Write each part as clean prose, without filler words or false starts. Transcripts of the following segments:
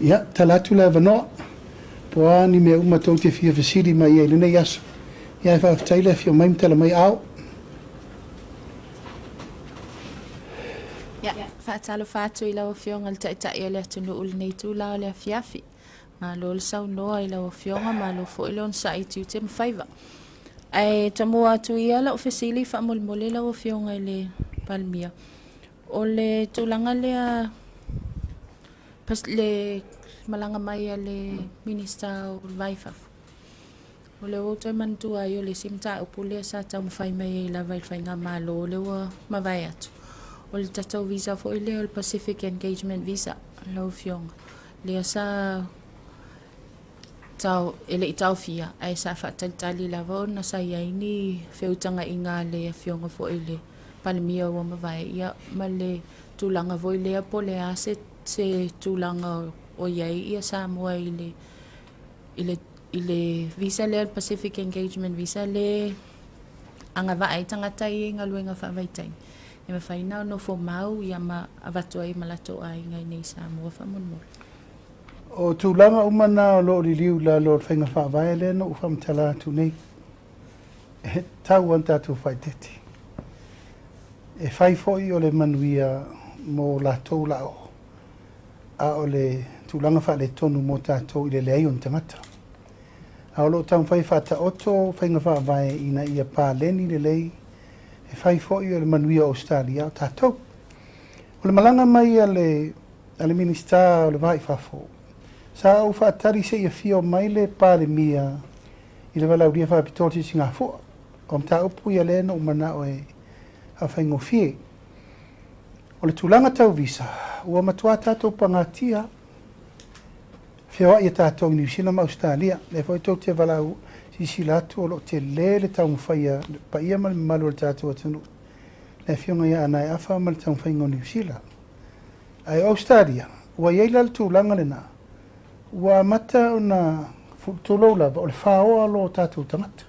Ia, talatu la vanoa. Poa ni me uma tau te fia FESILI mai e luna yaso. Ia e whaaftaila fio mai mtala mai au. Ia, whaatalo whaatu I lau fionga le taitai o le atunu uli nei tū lao le afiafi. Ma lo le sau noa I lau fionga ma lo fo ilon sa I tiu te mwhaiva. Ai tamu atu ia lau FESILI whaamolmole lau fionga I le Palemia. O le tūlanga lea pas le malanga mai a le minista o vaifafu. O le o toi mantua I o le simta o pule sa tau mwhai mai la vai whainga malo o le ua mawai atu. O le tatau visa fo ile o le Pacific Engagement Visa lau fionga. Le sa tau ele I tau fia ai sa whaatalitali lava o na sa iaini whiutanga I ngā le fionga fo ile Palemia o mawai ia ma le tūlanga vo ile po le ase se tūlanga o iai ia sa mua ile visa le Pacific Engagement Visa le anga vai tangata I ngā luenga whaavaitai. E me whaina no fo mau ia ma avatu ai malato ai ngai nei sa mua whamonmore. O tūlanga umana o lo riliu la lo whainga whaavai le no ufamtala atu nei. E tau an tātou whaiteti. E whai foi o le manuia mo la tau lao. A o le tūlanga wha le tonu mo tātou I le lei on tangata. A o lo tau whai whata oto whainga whaavai ina ia pāleni le lei. E whai foi o le manuia Australia o tātou. O le malanga mai a le minista o le vai whafo. Sa au whaatari se ia fio mai le Palemia I le walauria whaapitoti si ngā fua. O mta upu ia le no umana o e a whaingo fie. O le tūlanga tau visa, ua matua tātou pangatia, whiawa ia tātou New Zealand ma Australia, le fwoi tau te walau si silatu o lo te le tau mwhaia, pa ia mal malu le tātou atunu. Le whionga ia anai awha mal tau mwhaingo New Zealand. Ai Australia, ua ieila le tūlanga le nā, ua mata o na tūlou lava o le whaoa lo tātou tangata.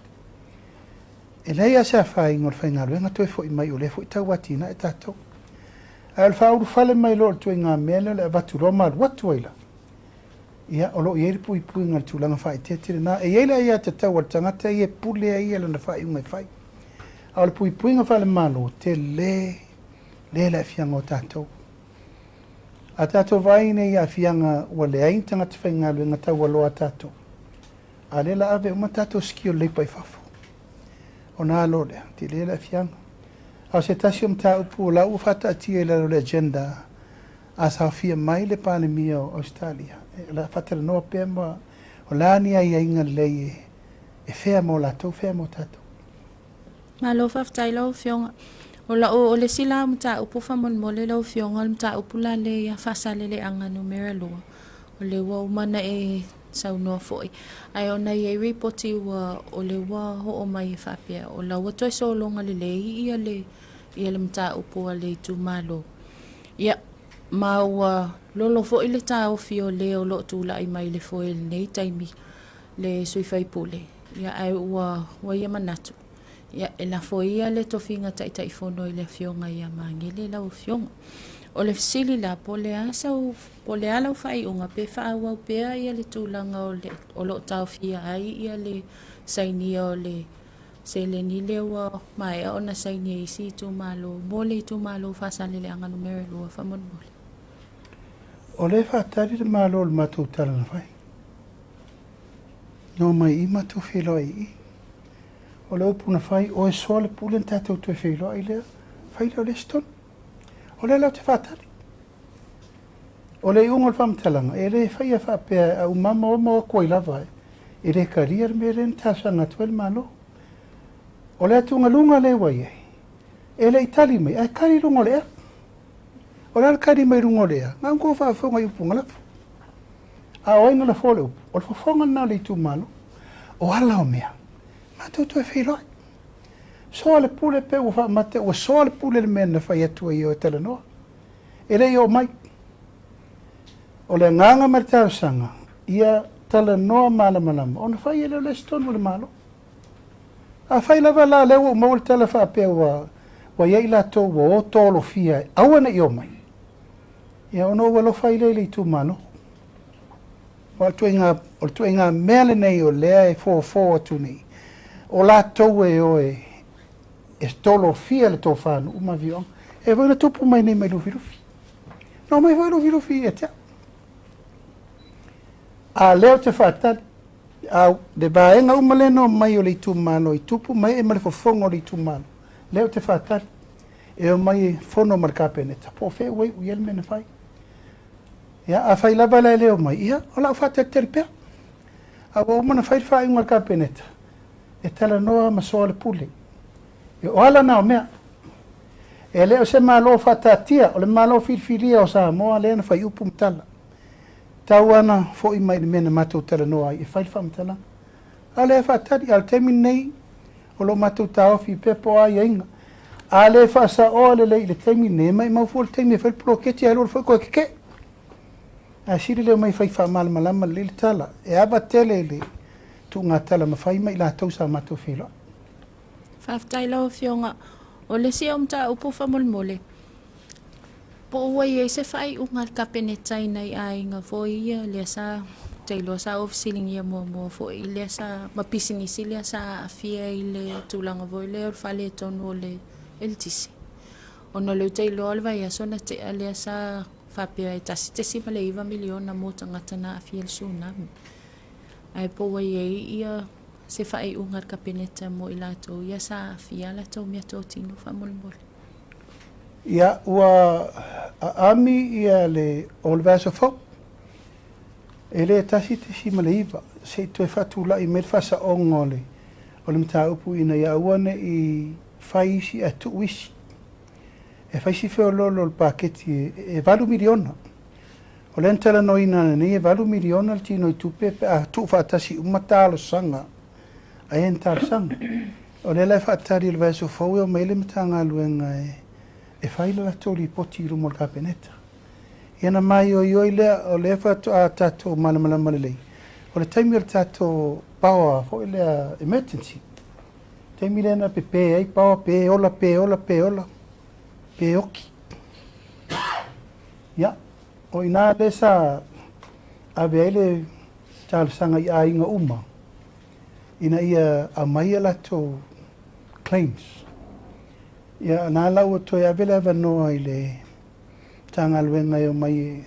E lei a sa whaingo le whainga ruenga toi fwoi mai o le fwoi tau watina e tātou. Ai le whauru whale mai lo le tui ngā mele le watu roma le watu aila. Ia o lo ieri pui ngā le tūlanga whai te na e ieila ia te tau al tangata ia pule a ia lana whai ungai whai. Au le pui ngā whale malo te le fianga o tātou. A tātou vai nei ia fianga ua le ain tangata whainga luenga tau aloa tātou. A le la ave uma tātou skio leipa I whafo. O nā lo lea, te le fianga. Au se tasi mta upu la u fata atia I le agenda a sa fia mai le Palemia o Australia. La fata le noa pēr ma o lani ai inga lei e whea mo latou, whea mo tātou. Ma lo whaftai lau fionga. O le sila mta upu whamonmole lau fionga mta upu la le ia whasalele anga numera loa. O le wa umana e sau noa foi. Ai ona I reporti ua o le wa ho o mai e whapea. O la watoi so longa le lei ia le mta upu a le tu malo. Ia ma ua lolo foi le ta o fio le o lo tula I mai le foi le nei taimi le suifai pule. Ia ai ua ia manatu. Ia e la foi ia le tofinga tai fono I le fionga ia mangele la o fionga. O le FESILI la po le ala o whai unga pe whaawau pea ia le tūlanga o lo tau fia ai ia le sainia o le se le ni le wa mai o na sainia isi tu malo mole tu malo whasalele anga numere lua whamon mole. O le whaatari le malo le matou tala na whai. No mai I matou whilo I. O le upu na whai o e soa le pulen tātou tue whilo ai lea whai leo le stone. O le lau te whaatari. O le ungo le whamtalanga, e le whaia whapea au mama o moa koi lava e re karia me re ntasanga tuel malo. O le atunga lunga le wai e. E le itali mai, ai kari lungo le ea. O le kari mai lungo le ea. Ngā ngō whaafonga I upunga lafu. A o inga le fole upu. O le whafonga nā le tu malo. O ala o mea. Mātou tu e whiloi. Soa le pule pe ua whaamate, ua soa le pule le mena whai atua I o e tala noa. E rei o mai. O le nganga martau sanga, ia tala noa malamalama. O na whai e leo le stonu le malo. A whai lava la leo o maua le tala whaapea wa iei la tau wa o tolo fia. Aua na I o mai. Ia ono ua lo whai le tu malo. O tu inga mele nei o lea e fo atu nei. O la tau e o e stolo fia le tō whānu uma vio. E vai na tupu mai nei mai lufi lufi. No mai vai lufi lufi e tea. A leo te whātari. A de baenga uma le no mai o le tu mano i tupu mai e male fofongo le tu mano. Leo te whātari. E o mai fono markapeneta. Po fe wei uiel mena whai. Ya a whai lava le leo mai. Ia, o lau whātari tere pia. A o mana whai whai markapeneta. E tala noa masoa le pule. E o ala nao mea. E leo se malo whatatia. O le malo whilwhilia o sa moa lea na whai upu mtala. Tau ana fo i mai mena matou tala noa ai. E whai whamtala. A lea whatari. Al temi nei. O lo matou tau fi pepo ai inga. A le whasa o le le temi nei. Mai mau fo le temi e whai ploketi. A lor fo koe keke. A siri leo mai whai whamala malama le tala. E aba tele le. Tu ngā tala ma whai mai la tau sa matou whiloa. Whaftai lau Afioga, o le si mta upu whamolmole. Po ua i se whai unga kapenetai nei a inga fo ia lea sa teilo sa ofisiling ia mo fo i lea sa mapisinisi lea sa afia i le tūlanga vo i lea o whale tonu o le eltisi. O no leu teilo alwa ia so na te lea sa whapea e tasi te si male iwa miliona mo tangata na afia le tsunami. Ai po ua i ia se whai ungar kapeneta mo i lato ia sa afia lato mea tō tino whamolmole. Ia ua ami ia le o le vaso fo. E le tasi te si male iwa. Se tu e whatula i mele whasa ongo le. O le mta upu ina ia uane i whaisi a tu wisi. E whaisi wheo lolo le paketi e valu miliona. O le entala no ina nei e valu miliona le tino i tupe pe a tu whatasi umatalo sanga. A entala sanga. O le lai whatari le vaso fo o meile mtanga luenga e whaila la tōri poti rumo le kapeneta. Iana mai o ioi lea o le whatu a tato malamalama lei. O le taimi o le tato pawa fo i lea emergency. Taimi lea na pepe ai pawa pe ola. Pe oki. Ia. O ina le sa ave ele tālasanga i a inga uma. Ina ia a mai ala tō claims. Ia nā lau to ia vele ava noa i le tanga luenga o mai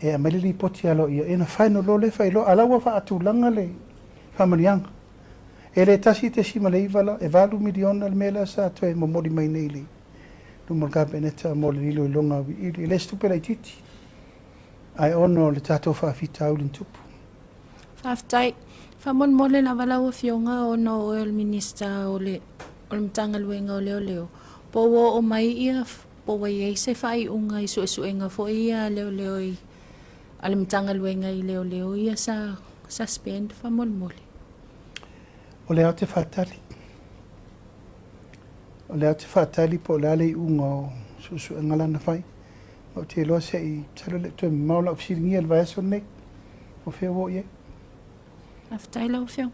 e a malili poti alo ia ena whaino lo le whailo alaua wha atu langa le whamanianga. E le tasi te sima le iwala e valu miliona le mela sa to e momori mai nei le. Lumal kapeneta mo le lilo i longa i le stupe lai titi. Ai ono le tato whaafita au lintupu. Whaftai, whamolmole la wala o Afioga o no oil minister o le mtanga luenga o leo. Po o mai ia po wai se whai unga i suenga fo ia leo i ale mtanga luenga i leo ia sa suspend whamolmole. O leo te whatali. O leo te whatali po lale i unga o suenga lana whai. O te loa se i talo le tue maula o fisiringia le vaeso nei. O whea wo ie. Whaftai lau Afioga.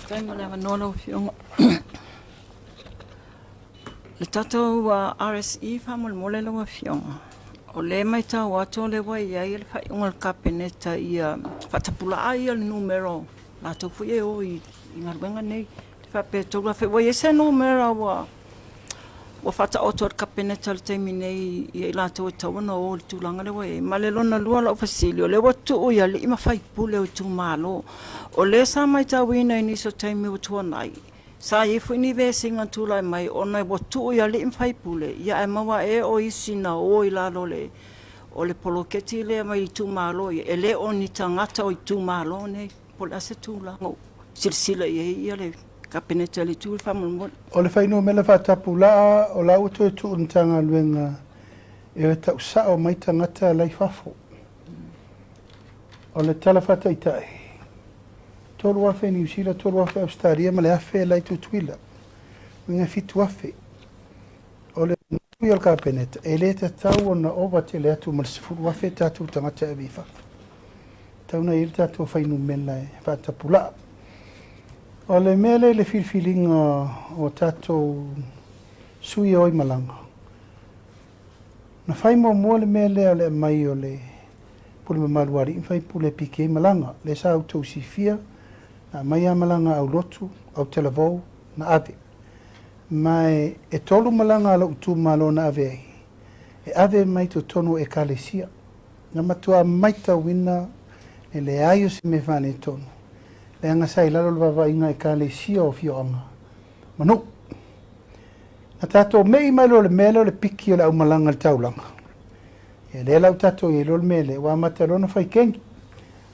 Kai mo lewa nola o Afioga. Le tatou RSE whamolmole lau Afioga. O le mai tau ato le wai ai le whai unga le kapeneta i whatapula ai le numero. La tau fui e o i ngaruenga nei. Te whape tau la whai wai e se numero wa whata oto le kapeneta le teimi nei i la tau e tawana o le tūlanga le wai. Ma le lona lua lau FESILI o le watu o ia le ima whai pule o tū malo. O le sa mai tau ina i niso teimi o tuanai. Sa i fu ni vesinga tūlai mai o nei watu o ia le ima whai pule. Ia e mawa e o isi na o i lalo le. O le poloketi le mai i tū malo. E le o ni tangata o i tū malo nei. Pole ase tūlanga. Silsila ia le kapeneta le tūl whamolmole. O le whaino mele whatapula o lau to e tūntanga luenga e tau sa o mai tangata lai whafo. O le tala whata i tae. Tolu wafe New Zealand, tolu wafe Australia, ma le afe lai tutuila. Winga fitu wafe. O le nui al kapeneta. E le te tau o na owa te le atu ma le sifuru wafe tatu tangata e vifa. Tau na ili tatu o whaino mele whatapula. O le mele le filfilinga o tatou sui oi malanga. Na fai mo le me le mai o le pule maluari fai pule pike malanga le sa auto sifia na mai malanga au lotu au televou na ave mai e tolu malanga lo tu malo na ave e ave mai to tonu e kalesia na matua mai ta wina e le aio se me fane tonu le anga sai lalo le vavainga e kalesia o fioanga manu na tato mei mai lo le melo le piki o le au malanga le taulanga e le lau tato e lo le mele wa matalona fai kengi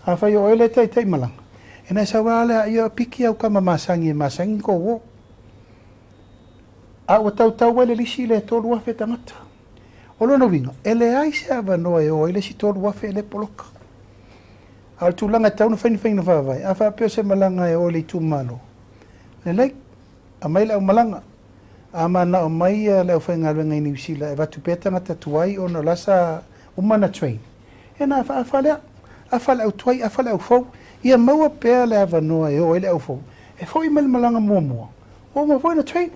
a fai o ele tai malanga e na sa wala ia piki au kama masangi ko wo a o tau wale lisi le tolu wafe tangata o lono winga ele ai se ava noa e o ele si tolu wafe ele poloka al tulanga tau no fai no vai a fa peo se malanga e o le tu malo le lei a mai la malanga a mana o mai le fai ngalwenga ni usila e vatu petanga tatuai o no lasa umana train e na fa afale au tuai afale au fou ia maua pea le ava noa e o ele au fou e foi mal malanga mua o mo foi na train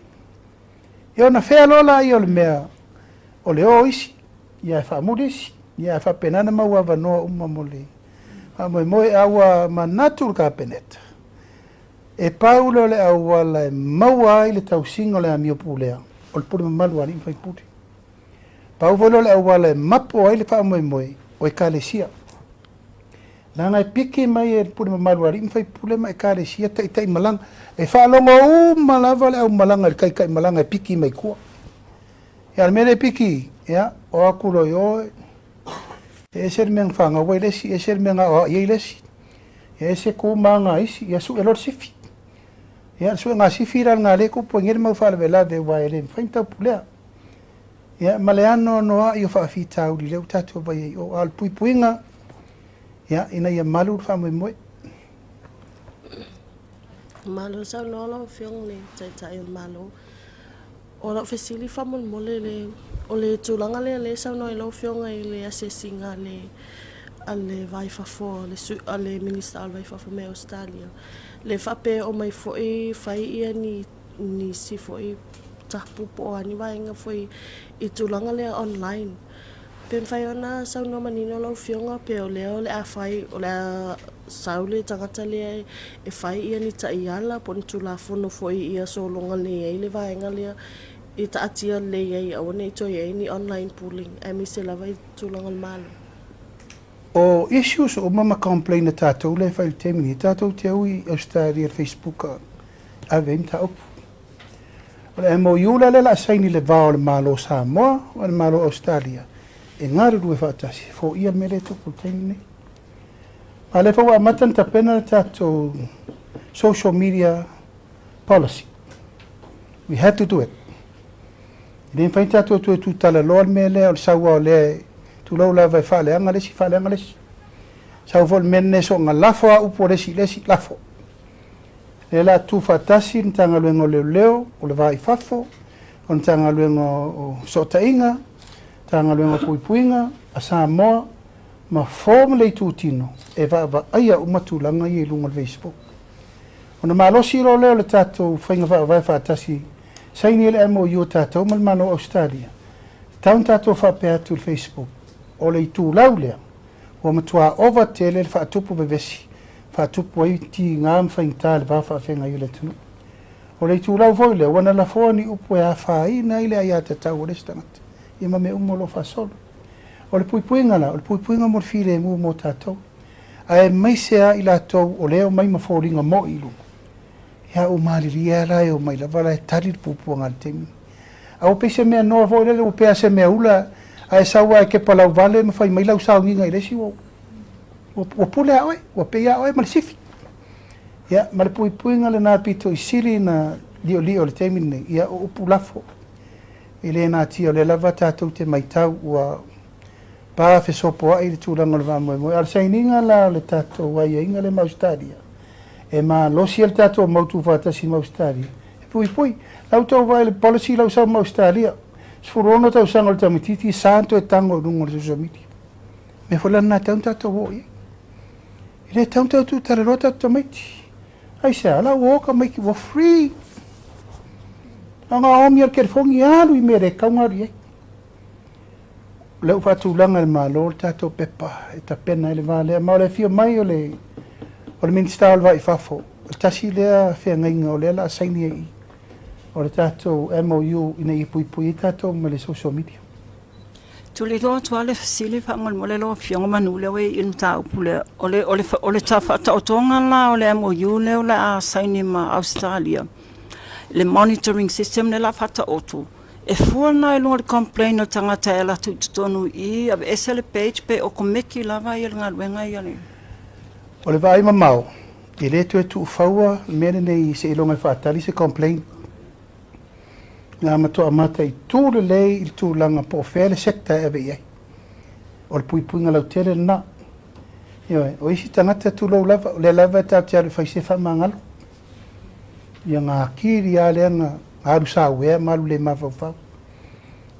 e ona fea lola i o le mea o le o isi ia fa mudisi ia fa penana maua ava noa uma mole a moe awa manatu ka peneta e paulo le awa le maua i le tausinga le amio pulea o le pule malu ani fai pule paulo le awa le mapo ai le fa moe o e kalesia nanga e piki mai e pule malu ani fai pule mai kalesia tai malanga e fa longo malava le au malanga le kai malanga e piki mai kua e al mele piki ya o akulo yo e ser men fanga wa lesi e ser men a ye lesi e se ku manga isi ya su elor sifi ya su nga sifi ran nga le ku ponger ma fa vela de wa ele fainta pulea ya maleano no a yo fa fita u le tato va ye o al puinga ya ina ya malu fa mo malo sa no lo fiong le tai malo o la FESILI fa mo le o le tulanga le sa no lo fiong ai le assessinga le alle vai fa fo le su alle minister vai fa me Australia le fa pe o mai fo e fai ia ni si fo e tapu po ani vai nga fo e tulanga le online pen fai ona sa no manino lo fionga pe o le a fai o le saule tangata le e fai ia ni ta iala pon tula fo no fo ia so longa le vai nga le i ta atia le ai o nei to ye ni online pooling e mi se lava tulanga malo o issues o mama complain na tato le fai temini tato te ui Australia Facebook a venta op o le MOU la saini le vao le malo Samoa o le malo Australia e ngaru due fatasi fo ia mele to temini ma le fo amatan tapena tato social media policy we had to do it Nen fai tato tu tala lol mele o sawa le tu lo la vai fale anga le si fale anga le sa vol menne so nga lafo u po le si lafo le la tu fatasi ntanga luengo leo o le vai fafo o ntanga luengo o sotainga tanga luengo puipuinga a Samoa ma form le tu tino e va aya umatulanga i lunga Facebook ona malosi lo leo le tato fainga vai fatasi saini le MOU tatou mal malo Australia taun tatou fa pe atu Facebook o le tu laulea o matua over tele fa tupu bevesi fa tupu ai ti ngam fa intal va fa fenga ile tunu o le tu lau voile wana la foni upu ya fa ina ile ya tatau le stangat ima me umolo fa solo o le puipuinga la o le puipuinga mo file mo tatou ai mai sea ila tou o leo mai ma folinga mo ilu ya o maliria la o mai la vala tari pupu ngal temi au pese me no vo le o pese me ula ai sawa ke pala vale me fai mai la usau ngai le si o pule ai o pe ya ai mal sifi ya mal pui pui ngale na pito isiri na dio le temi ne ya o pulafo ele na ti o le lava tatu te mai tau wa pa fe sopo ai tu la ngol va mo al saininga la le tatu wa ia ngale ma stadia e ma lo si el tato motu fata si Australia e pui l'auto vai le policy la usa Australia sfurono ta usano il tamititi santo e tango lungo le somiti me fola na tanta to voi ile tanta tu tare rota tomiti ai sa la woka make it free anga omia ke fongi alu i mere kaungari leu whaatulanga le malo, tato pepa, e ta pena ele vale, ma ole fio mai ole minister alva I fafo, tasi lea fea ngainga ole la saini e ole tato MOU ina I pui tato ma le social media. Tuli loa tuale FESILI whaamole loa fionga manule we in tau pule. Ole ta whata otonga la ole MOU leo la a saini ma Australia. Le monitoring system le la whata otu. E fua na e lunga le complain o tangata e la tutonu I ave esele page pe o komeki lava I ngā ruenga I ale. Ole vai mamau, I le tu whaua, mene nei se ilonga whaatari se complain. Ngā matua amata I tūre lei I tūlanga po whele sekta ewe iei. Ole pui ngā lau tere na. Ioi, o isi tangata tūlou lava, le lava tau te aru whaise whamangalo. Ia ngā kiri a lea ngā aru sa wea malu le mawawau.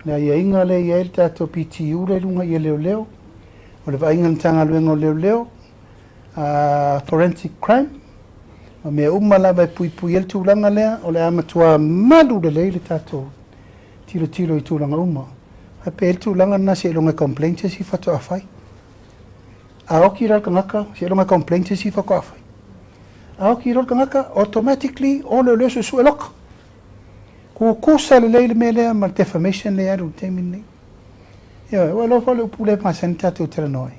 Nā ia inga le ia ele tātou PTU le runga ia leo. O le vainga tanga luenga o leo. Forensic crime. O mea umalawa pui ele tūlanga lea. O le amatua malu le le tātou. Tilo I tūlanga uma. Hape ele tūlanga na se longa complaint si whatu awhai. A oki ralka ngaka se longa complaint si whako awhai. A oki ralka ngaka automatically o le leso su eloka. Kusa le leile me lea ma defamation le aru te minni. Ia, wa lo fa le upule ma senta tu tera noi.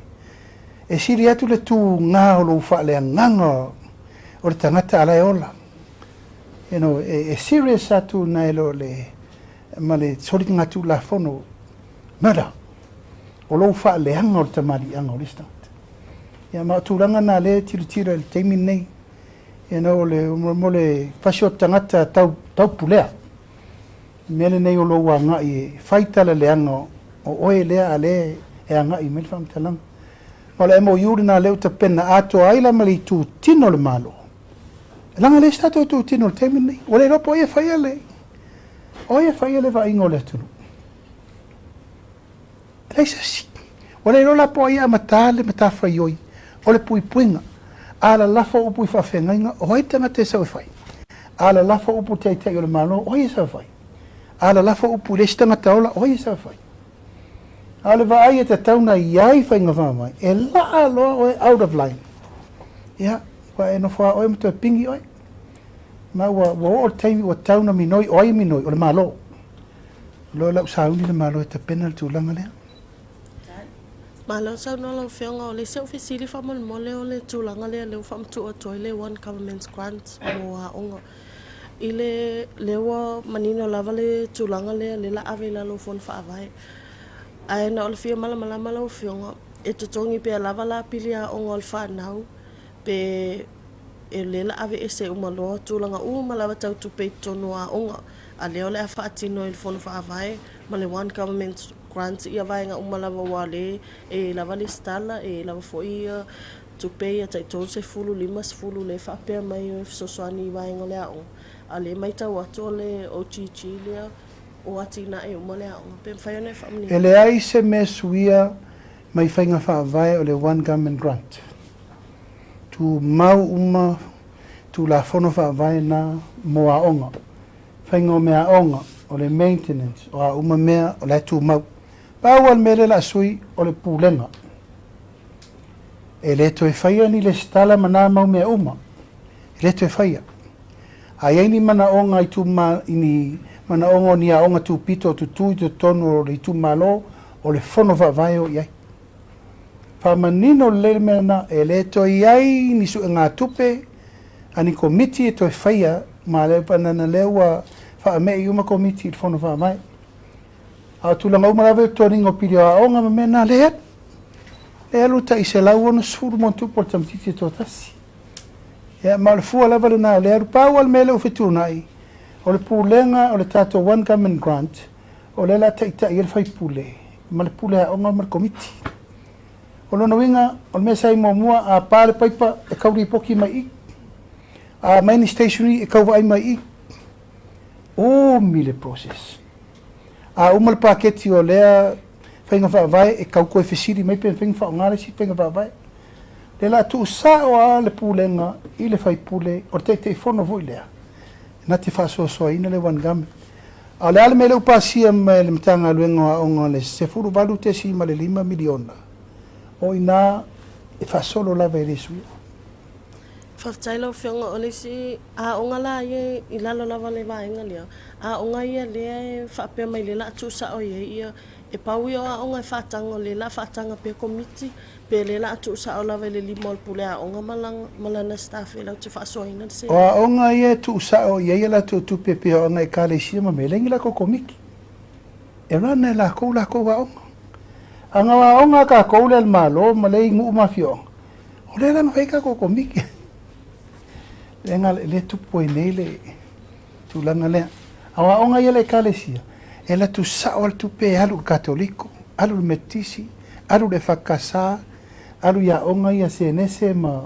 E siri atu le tu ngā o lo ufa le nganga o le tangata ala e ola. You know, e serious atu na elo le ma le sori ngatu la fono murder. O lo ufa le anga o le tamari anga o le stat. Ia, ma tūranga na le tiro le te minni. You know, mo le fasio tangata tau pulea. Mele nei o loa nga I whaitala leanga o oe lea a le e a nga I mele whamtalang. O le MOU na leo ta pena ato aila mali tu tino le malo. Langa le stato tu tino le temin nei. O le ropo oe whaia le. Oe whaia le wa ingo le tunu. Reisa si. O le rola po ia matale matawhai oi. O le pui puinga. Ala lafa upu I whawhengainga. Oe te mate sa whai. Ala lafa upu te o le malo. Oe sa whai. Ala lafa upu le stanga taola oi sa fai. Ala va ai te tauna iai fai ngā whamai. E la aloa oi out of line. Ia, wa e no wha oi mtua pingi oi. Ma wa o taimi wa tauna minoi oi minoi o le malo. Lo lau sauni le malo e te pena le tūlanga lea. Malo sau no lau whionga o le seu FESILI whamole o le tūlanga lea leo whamtu o toi le one government grant mo a onga. I le lewa manino lava le tūlanga lea le la ave la lo fon whaavai. Ai na o le fia malama lau whionga. E tutongi pe a lava la pili a onga o le whanau. Pe e le la ave ese umaloa tūlanga malava tau tupe tonu a onga. A leo le a whaatino i le fon whaavai. Ma le one government grant ia vaenga umalawa wa le e lava le stala e lava fo ia tupe ia taitol se fulu limas fulu le whapea mai o fisosoani i vaenga le a onga. Ale mai tau atu le OGG lea o ati na e umale a onga. Pe mwhai ane whamni. E le ai se me suia mai whainga whaavai o le one government grant. Tu mau uma, tu la whono whaavai na mo a onga. Whainga o mea onga o le maintenance o a uma mea o le tu mau. Pāwal mele la sui o le pūlenga. E le toi whaia ni le stala mana mau mea uma. E le toi whaia. Ai ni mana onga I tu ma ini mana onga ni a onga tu pito tu tu tu tono I tu malo o le fono va vai o ia. Fa manino le mena e le to ia ni su nga tupe ani committee e to faia ma le panana lewa fa me I uma committee fono va mai. A tu langa uma lave to ringo pidio a onga mena le. Le luta I se la uno sur montu por tamtiti to tasi. Ya mal fu ala vale na le pawal mele o fitunai o le pulenga o le tato one government grant o le la taita I fai pule mal pule o ngal komiti o lo winga o me sai mo mua a pale paipa e kauri poki mai a main stationery e kauva ai mai o mile process a umal paketi o le fainga vai e kau ko FESILI mai pe fainga fa ngale si fainga vai le la tu sa o a le pulenga I le fai pule o te fono voi lea. Na te fa so ina le one gam. A le ale me le upasia me le mtanga luenga onga le se furu valu te si ma le 5 miliona. O ina e fa solo la vele sui. Whaftailo whionga o le si a onga la ia I lalo lava le vaenga lea. A onga ia lea e whapea mai le la tusa o ia e pau ia a onga e whatanga le la whatanga pe komiti pe le la tusa o lava le 5 pule a onga malana staff e lau te whasoina se. O a onga ia tu sa o ia la tu pepe o onga e kale sia ma me lengi la ko komiki. E rana la ko wa onga. Anga wa onga ka ko le malo ma le ingu mafio. O le la maweka ko komiki. Lenga le tupo nei le tu langa le. Awa onga ia le kalesia. E la tu sa o tu pe alu katoliko, alu metisi, alu le fakasa, alu ya onga ia senese ma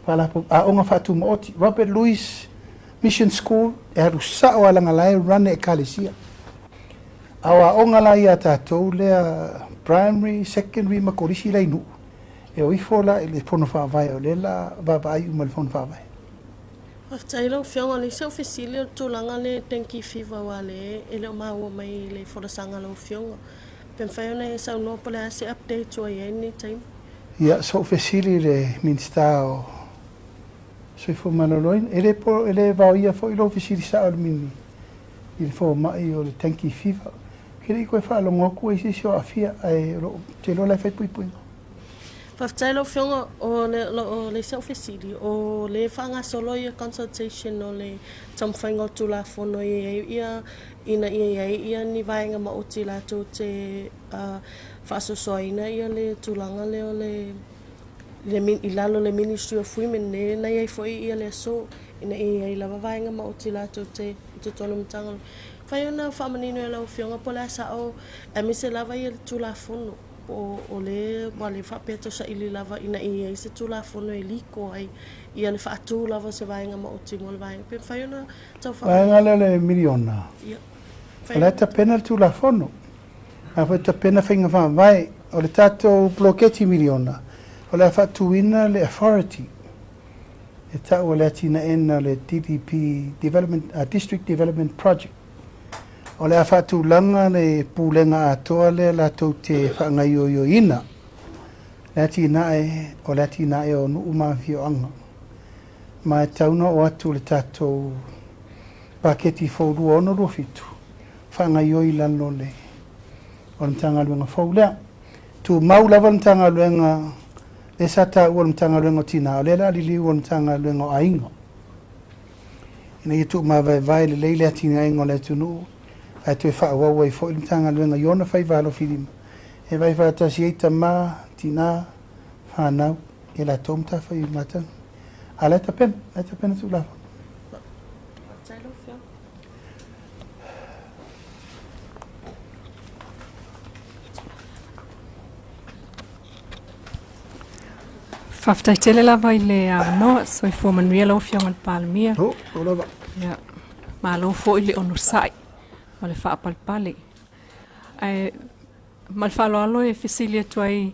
pala a onga fatu moti. Robert Louis Mission School e alu sa o langa lai run e kalesia. Awa onga la ia tatou le primary, secondary ma korisi lai nu. E o ifola e le fono fa vai o le la va vai uma le fono fa vai. Whaftailo whionga le sau FESILI o tūlanga le tenki whiwa wale e leo maua mai le whorasanga lau whionga. Pen whaiona e sau nopa le ase update o ia any time. Ia so FESILI le minsta o soi fo maloloin ele va ia fo ilo FESILI sa al mini il fo mai o le tenki fiva kiri ko fa lo ngoku e si o afia e te lo la fe pui pui Whaftailo whionga o le sau FESILI o le whanga solo ia consultation o le tamwhainga o tula whono ia ia ni vaenga maoti la to te whasosoina ia le tulanga le o le ilalo le Ministry of Women ne na ia foi ia le so ina ia lava vaenga maoti la to te tono mtanga whaiona whamanino e lau whionga po le sa o emise lava ia le tula whono o le wale whapeto sa ili lava ina ia se tula whono e liko ai ia le whaatu lava se vaenga maoti mo le vaenga pe whaiona tau vaenga le miliona ia le ta pena tula whono a fa ta pena whinga wha vai o le tato bloketi miliona o le whaatuina le authority e tau o le atina ena le DDP District Development Project o le whaatulanga le pūlenga atoa le la tau te whaangaioio ina. Le atina e o nuu mawhio anga. Ma e tauna o atu le tātou paketi whauru ono rofitu. Whaangaioi lano le o le tanga luenga whaulea. Tu maulawa le tanga luenga le sata ua le tanga luenga tina o le la lili ua le tanga luenga o aingo. Ina i tu mawai le leile atina aingo le tunu ai te fa wa fo il tanga luenga yona fai valo filim e vai fa ta sieta ma tina fa na e la tomta fai mata ala ta pen tu la Faftai tele la vai le no so fo man rielo fiong Palemia oh ola ya ma lo fo ile onu sai o le whaapalpale. Mal whaaloalo e FESILI tuai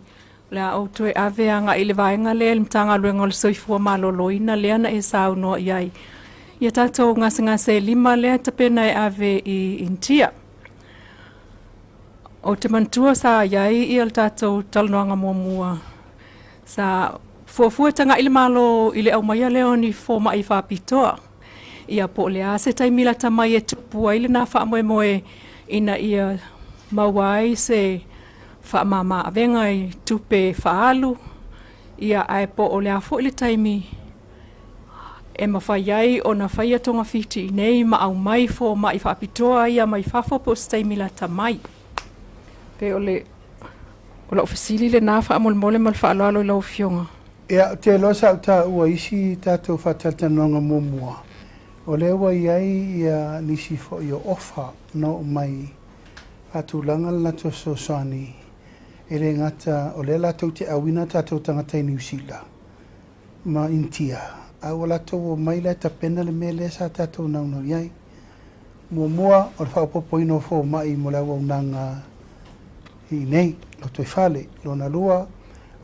le au tue aveanga i le vaenga le mtanga luenga o le soifua maloloina le ana e sao no iai. Ia tātou ngase 5 lea tapena e ave i intia. O te mantua sa iai i al tātou talnoanga mua sa fuafuatanga i le malo i le au maia leo ni fōma i whapitoa. Ia po le ase taimila tamai e tupua i le nā whaamoemoe ina ia mawai se whaamama avenga i tupe whaalu. Ia ai po o le afo i le taimi e mawhaiai o na whaia tonga whiti nei ma au mai fo ma i whaapitoa ia mai whafo po se taimila tamai. Pe o le FESILI le nā whaamole mal whaaloalo i lau whionga. ia te losa ta ua isi tātou whataltanonga mumua. O le ua iai ia nisi fo i o ofa no mai atulanga la to sosani e le ngata o le la tau te awina tātou tangata i New Zealand ma intia a o la tau o mai la tapena le mele sa tātou naunau iai mua o le whaopopoino fo mai mo la waunanga i nei lo toi whale lo na lua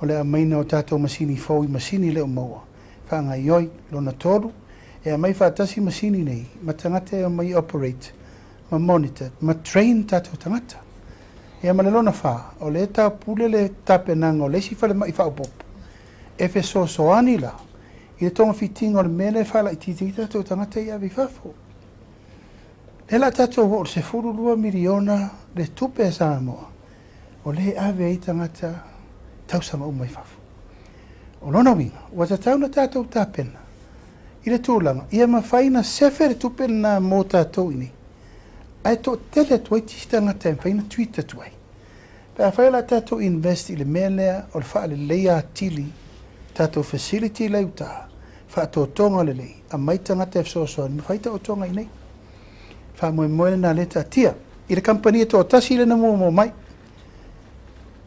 o le amaina o tātou masini fo i masini leo maua whaanga ioi lo na toru e a mai whaatasi masini nei, ma tangata e mai operate, ma monitor, ma train tātou tangata. Ia ma le lona wha, o le tā pule le tape nanga o le si whale mai whaopopo. E fe so soani la, i le tonga fitinga o le mele whala i titi tātou tangata i avi whafo. Le la tātou ho se furu 2 miliona le tupe Samoa, o le ave i tangata tausanga umai whafo. O lona winga, wa ta tauna tātou tāpena, i le tūlanga, ia ma whaina sefe le tupe na mō tātou ini. Ai to tele tuai tistanga te whaina Twitter tuai. Pea whaila tātou invest i le melea o le wha le leia tili tātou facility leu tā. Wha tō tonga le lei. A maitanga te fsosoani. Mi whaita o tonga i nei. Wha moe moe na leta tia. I le company e tō tasi le na mō mai.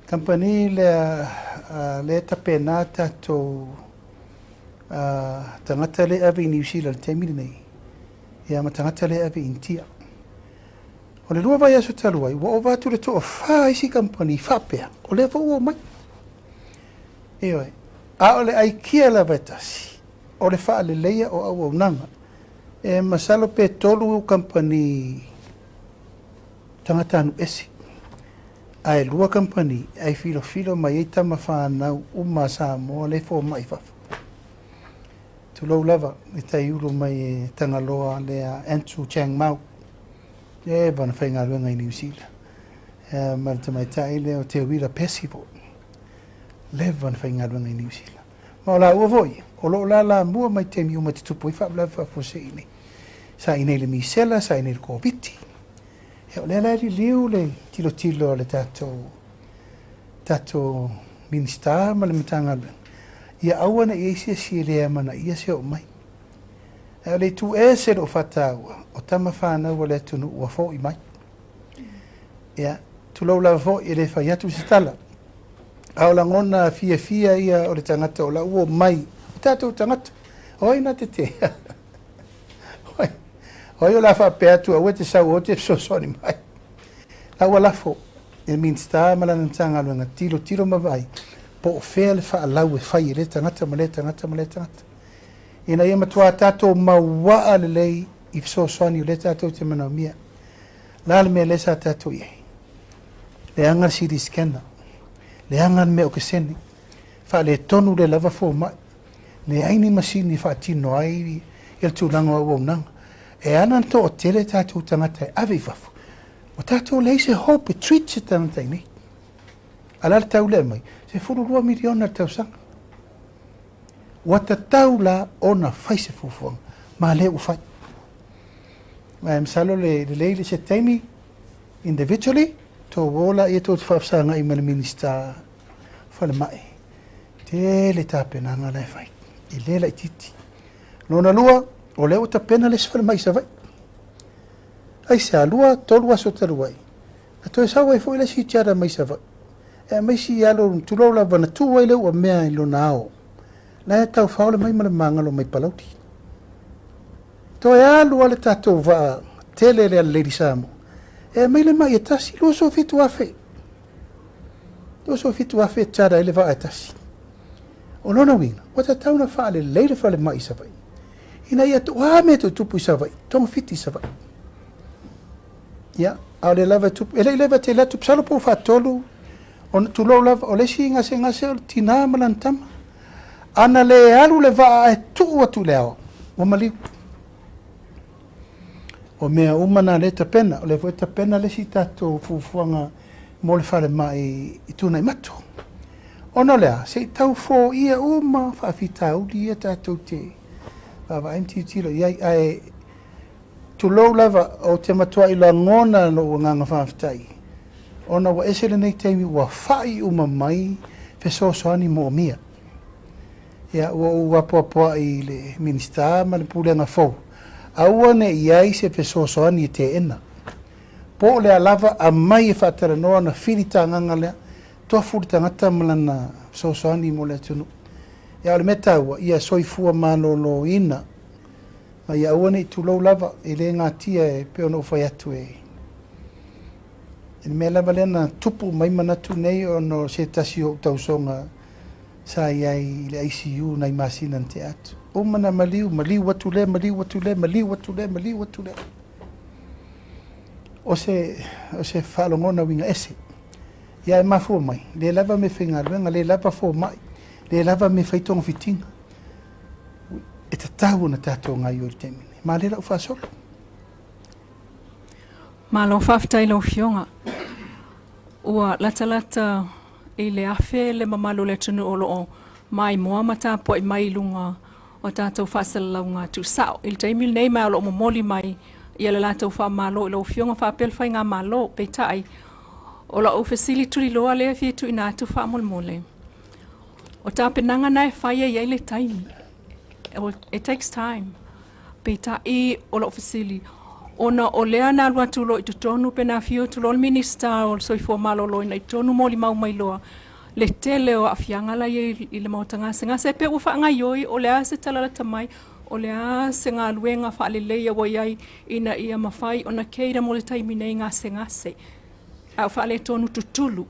Company le tapena tātou tangata le ave i New Zealand te miri nei. Ia ma tangata le ave in tia. O le lua vai aso taluai, wa o vatu le toa wha isi company, whapea, o le wau o mai. Eoi, a o le ai kia la vaitasi, o le wha le leia o au au nanga. E masalo pe tolu u company tangatanu esi. Ai lua company, ai filo mai e tama whanau uma Samoa le fo mai fafu. Tulau lava, i tai ulu mai e tangaloa le a Andrew Chang Mau. E vana whainga ruenga i New Zealand. Marita mai tai leo te wira festival. Le vana whainga ruenga i New Zealand. Ma o la ua voi, o lo la mua mai te miu mai te tupu i whaapla whafose ini. Sa inei le misela, sa inei le kōpiti. E o le la liu le tilo le tato minister ma le matanga ruenga. Ia awana i eisia si lea mana ia se o mai. E le tu e se lo whataua, o tama whanau o le tunu ua fo i mai. Ia, tu lau la fo i le whai atu Tusitala. Ao la ngona fia ia o le tangata o la ua mai. O tātou tangata, oi na te te. Oi o la whapea tu a ue te sau o te sosoni mai. La ua la fo, e minsta malana tanga luenga tilo mawai. Po o whea le wha lau e whai i le tangata ma le tangata. Ina ia matua tātou mawaa le lei i fsosoni o le tātou te manau mia. Lale mea le sa tātou iei. Le angar siri skena. Le angar mea o keseni. Wha le tonu le lava fo mai. Le aini masini wha tino ai i le tūlanga o nanga. E ananto o tele tātou tangata e awe wafu. O tātou le se hope treat se tangata i nei. Alala tau le mai. Se furu 2 miliona tau sanga. Wata tau la ona whaise fufuanga, ma le ufai. Ma msalo le leile se taimi individually, to wola e to whafsanga i mana minista whale mai. Te le tāpena nga lai whai, i lela i titi. Nona lua, o leo tāpena le whale mai sa vai. Ai se alua, tolu aso taluai. A to e sawa e fo ile si tiara mai sa vai. E mai si alo tulola wana tuwa ile ua mea i lona ao. La tau whaole mai mana mangalo mai palauti. To e alu ale tātou wa tele le Lady Samoa. E mai le mai e tasi, lo so fitu afe. Lo so fitu afe tada ele wa e tasi. O lona wina, wata tauna whaale leile whaale mai sa vai. Ina ia to me to tupu sa vai, tonga fiti sa vai. Ia, au le lava tupu, ele leva te la tupu salo po whatolu, o tu lo lava, o le si ngase o tina malantama. Ana le alu le va e tu atu leo, o maliu. O mea umana le tapena, o le voe tapena le si tato fufuanga mo le whare mai i tuna i matu. Ono lea, se tau fo ia uma whaafita uli ia tato te wawa MT tilo iai ai tu lou lava o te matua i la ngona lo nganga whaafitai. Ona wa esele nei teimi ua whai uma mai fesosoani mo mia. Ia ua poa i le minista ma le pulenga fau. Aua ne iai se fesosoani te ena. Po le alava a mai e whaatara noa na whirita nganga lea. Toa furtangata malana fesosoani mo le tunu. Ia le meta ua ia soifua malolo ina. Ma ia ua ne i tulou lava i le ngatia e peona ufai atu e. Me lava lena tupu mai manatu nei o no se tasi o tausonga sa iai le ICU nai masina te atu. O mana maliu watu le. o se whaalongona winga ese. Ia e mafua mai, le lava me whingaruenga, le lava fo mai, le lava me whaitonga whitinga. E ta tau na tātou ngai o i temine. Ma le lau whaasolo. Ma lo whaftai lo fionga. Ua lata i le afe le mamalu le tunu o loo mai moa mata po i mai lunga o tātou whaasalaunga tu sao. I le taimil nei mai o loo momoli mai i le lātou whaamalo i lo fionga whaapel whai ngā malo pe tai. O la o FESILI turi loa lea fie tu ina atu whaamolmole. O tā penanga nai whaia i le taimi. It takes time. Pe tai o la o FESILI. Ona o lea na alua tulo i tutonu pena fio tulo minista o soifo malo loina i tonu moli mau mai loa. Le tele o afianga la i le mautanga se ngase pe ufa ngai oi o lea se talala tamai o lea se ngā luenga whaaleleia wa iai ina ia mawhai ona keira mo le taimi nei ngase. Au whaale tonu tutulu.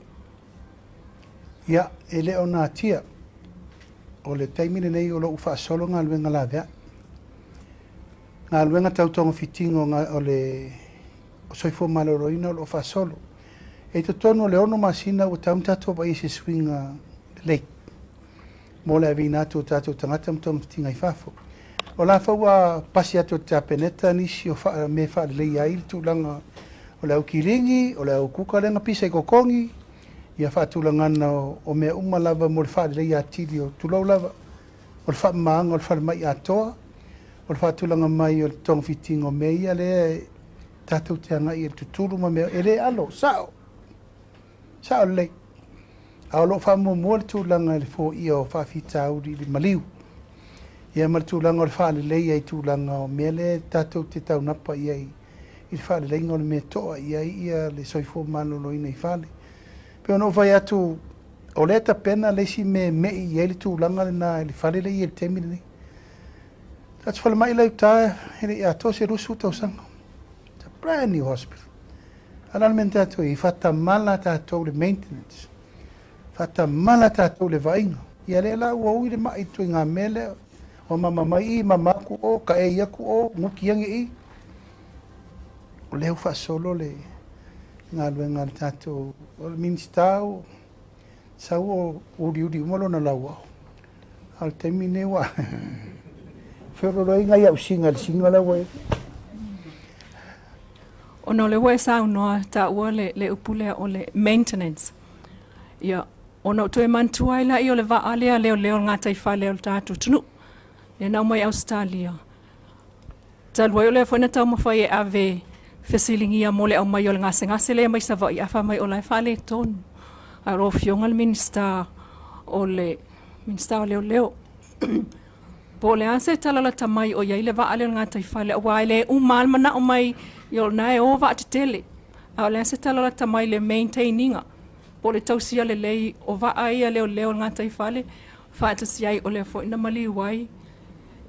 Ia, ele o nā tia. O le taimi nei o lo ufa solo ngā luenga la vea. Ngā luenga tautonga fitingo o le soifo maloroina o lo whasolo. E to tono le ono masina o taumtato pa i se swinga lake. Mo le avina atu o tato tangata mtong fitinga i fafo. O la whaua pasi atu ta peneta nisi o me wha le lei ail tūlanga o le au kiringi, o le au kukarenga pisa i kokongi. Ia wha tūlangana o mea umalava mo le wha le lei atiri o tūlau lava. O le wha maanga o le wha mai atoa. O le whaatulanga mai o le tong fitingo meia le tātou te anga i le tuturu ma mea e le alo, sao le a o lo whaamu mua le tūlanga le fō ia o whaafita auri le maliu ia ma le tūlanga o le whaale leia i tūlanga o mea le tātou te tau napa ia i le whaale leiga o le mea toa ia le soifo maloloina i whaale pe ono vai atu o le ta pena le si me mei ia le tūlanga le na le whaale leia le temine nei. That's for my lifetime. I told you to It's a brand new hospital. Analmente to I fatta malata to the maintenance. Fatta malata to the vainga. Ia le la o ile mai to nga mele o mama mai mama ku o ka e ia ku o mukiangi i. O le fa solo le nga luenga tato o ministau sa o uri molo na lawa. Al termine wa. Pero lo inga ia singa la we. Ono le we sa no ta ua le upule o le maintenance. Ia ono to e mantua ila i o le va alea leo ngata I whale o tātu tunu. Le nau mai Australia. Talua o le whaina tau mawhai e ave FESILI ia mo le au mai o le ngase le mai sa vai afa mai o lai whale tonu. A ro fionga le minista o leo. Po le ase talala tamai o iai le va ale ngā taifale o waile umal mana o mai i o nae o va atitele. A le ase talala tamai le maintaininga. Po le tausia le lei o va aia leo ngā taifale whaatasi ai o le fo ina mali wai.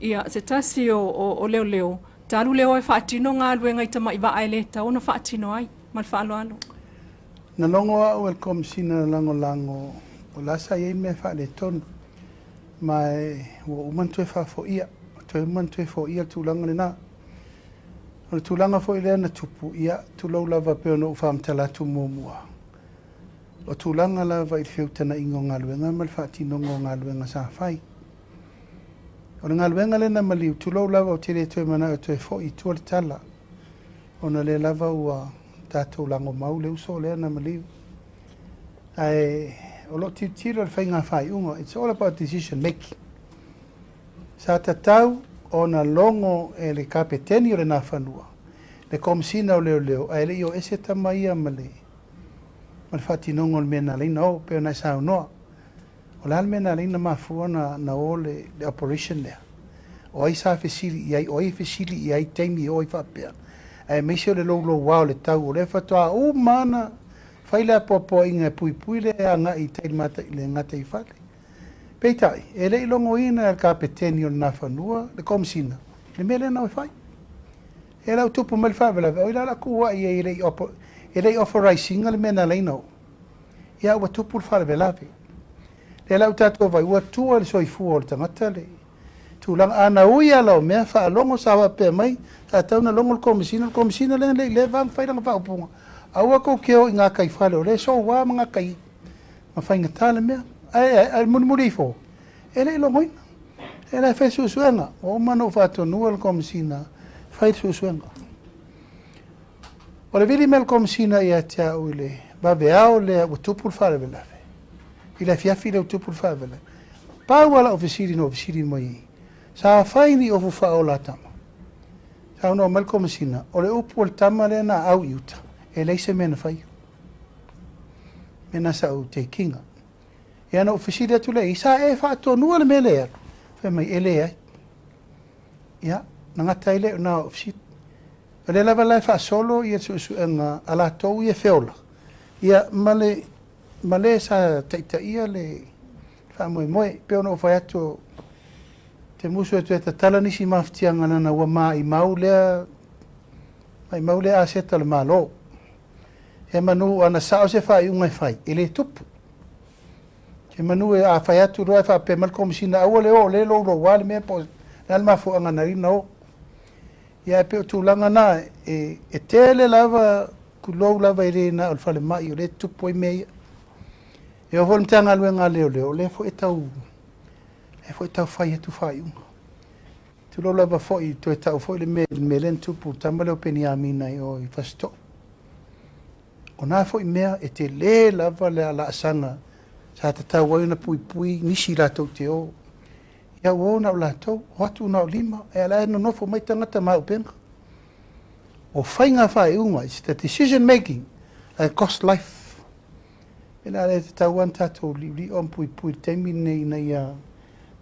Ia se tasi o leo. Talu leo e whaatino ngā luenga I tamai va aile tau na whaatino ai. Mal whaalo. Na longo a welcome sina lango o lasa iei me whaale tonu. Mai o umantu e whafo ia, umantu e fo ia tūlanga le nā. O le tūlanga fo I lea na tupu ia, tūlau lava peo no whaamtala tu mua. O tūlanga lava I whiutana ingo ngā luenga, mal whaatinongo ngā luenga sa whai. O le ngā luenga le na maliu, tūlau lava o tere toi mana o toi fo I tua le tala. O na le lava ua tātou lango mau le uso lea na maliu. O lo tiro le whainga whai unga, it's all about decision making. Sa tatau o na longo e le kapeteni o le nā whanua. Le komisina o leo, a ele I o ese tamaia ma le whatinongo le mena leina o, peo nai sao noa. O le mena leina mafua na o le operation lea. O ai sa FESILI I ai, o ai FESILI I ai teimi o I whapea. E meisio le lo wao le tau o le whatoa, mana, whaila popo inga pui le anga I teimata I le ngata I whale. Peitai, e le ilongo ina e kapeteni o le nā whanua, le komisina. Le mele na o whai. E lau tupu mele whawela, o ila la kua I e le authorizing le mena leina o. Ia ua tupu le whawela. Le lau tatua vai, ua tua le soifua o le tangata le. tulang ana uia lo mea fa longo sawa pe mai ta tau na longo komisina le van fai lang fa upunga aua ko keo inga kai falo le so wa mga kai ma fai ngatale mea ai muri fo ele longo ina ele fa suenga o mano fa to nual komisina fai suenga o le vili mel komisina ia tia uile ba beao le utupul fa le ila fiafi le utupul fa le pa wala ofisiri no ofisiri mai sa faini o fufa o la tama. Sa no mal komisina o le upu o le tama le na au iuta. E leise mena fai. Mena sa u te kinga. E ana ofisiri atu le isa e fa ato nua le mele ero. Fe mai ele ai. Ia, nanga taile na ofisiri. O le lava lai fa solo ia su nga ala tou ia feola. Ia male sa taita ia le fa moe pe ono fa ato te musu e te tala nisi maftianga nana wa mai maulea a seta le malo. He manu ana sao se fai unga fai, ele tupu. He manu e a fai atu roa fa pe mal komisina awa le o le lo wale mea po nalma fu anga narina o. Ia pe o tūlanga na e tele lava kulou lava ere na o fale mai o le tupu i mea. E o volum tanga luenga leo le fo e tau foi tau fai atu fai unga. Tu lo lava foi to tau foi le me len tupu tamale o peni amina o i fasto. O na foi mea e te le lava le ala asanga sa te tau waina pui nisi ratou te o. Ia o na la tau, watu na lima e ala no nofo mai tangata mau penga. O fai ngā fai unga, it's the decision making cost life. Ela le te tau an tatou li on pui teimi nei ia